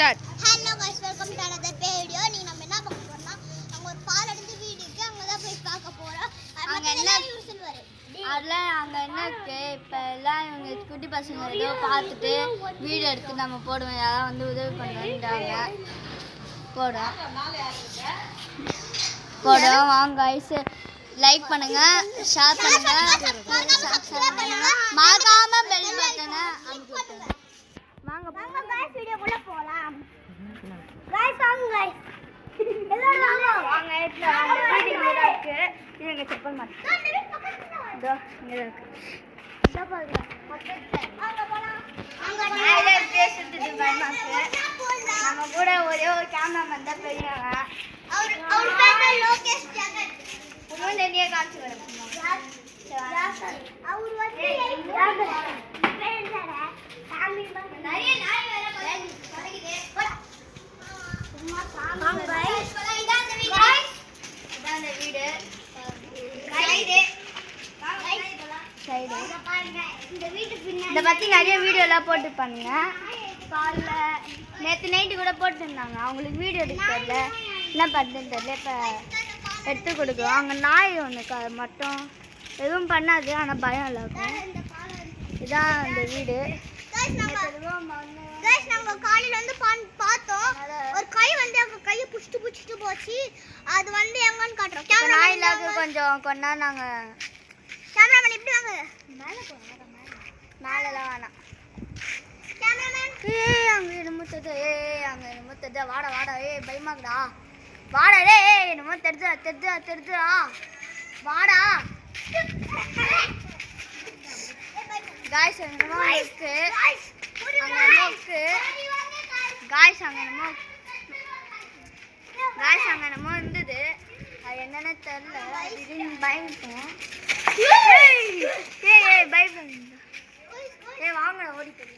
Start. Hello guys welcome to another video. நீ நம்ம என்ன பார்க்க போறோம்னா அங்க ஒரு பாலடைஞ்ச வீடு இருக்கு. அங்க தான் போய் பார்க்க போறோம். அங்க என்ன யூஸ்னு வர. அதெல்லாம் அங்க என்ன இருக்கு? இப்ப எல்லாம் இவங்க குட்டி பசங்க ஏதோ பார்த்துட்டு வீடியோ எடுத்து நம்ம போடுவோம். யாராவது வந்து உதவி பண்ணுறாங்க போடும் வாங்க guys, லைக் பண்ணுங்க, ஷேர் பண்ணுங்க, மறக்காம பெல் பட்டனை அமுக்கி விட்டுருங்க. வாங்க गाइस வீடியோக்குள்ள போலாம். गाइस வாங்க गाइस. எல்லாரும் வாங்க இப்ப வீடியோ இருக்கு. இங்க செப்பல் மாட்டேன். இதோ இங்க இருக்கு. இதோ பாருங்க. அங்க போலாம். அங்க நாயில பேசிட்டு பயமாக்கு. நம்ம கூட ஒரே ஒரு கேமராமேன் தான் பெரியவங்க. அவர் பேர் லோகேஷ் ஜெகன். இன்னும் நிறைய காட்சி வரும். அவர் வந்து ஃபேமிலி நிறைய நாய் வேற பழகிதே. சும்மா சாமி गाइस இதான் அந்த வீடு. இதான் அந்த வீடு. சைடு பாருங்க. இந்த வீட்டு பின்னாடி இதை பற்றி நிறைய வீடியோலாம் போட்டு பண்ணுங்க. காலைல நேற்று நைட்டு கூட போட்டுருந்தாங்க. அவங்களுக்கு வீடியோ எடுக்க தெரியல, என்ன பண்ணுறதுன்னு தெரியல. இப்போ எடுத்து கொடுக்குறோம். அங்கே நாய் ஒன்று மட்டும் எதுவும் பண்ணாது, ஆனால் பயம் இல்லை இருக்கும். இதான் அந்த வீடு. गाइस நாங்க காலையில வந்து பார்த்தோம். ஒரு கை வந்து அவங்க கையை புடிச்சிட்டு போச்சு. அது வந்து எங்கன்னு காட்றோம். நாய் இல்லாத கொஞ்சம் கொண்டா நாங்கள் கேமராமேன் இப்படி வாங்க. மேலெல்லாம் வேணாம். கேமராமேன் அங்கே என்னமோ தெரியுது. அங்கே என்னமோ தெரியுதா? வாடா பயமாக்குடா. வாடா என்னமோ தெரிஞ்சுதா வாடா. காய்ஸ் என்னமோ இருக்கு. அங்கே என்னமோ இருந்தது. அது என்னன்னு தெரியல. திடீர்னு பயந்துட்டோம். பயப்பட வாங்க ஓடி போய்.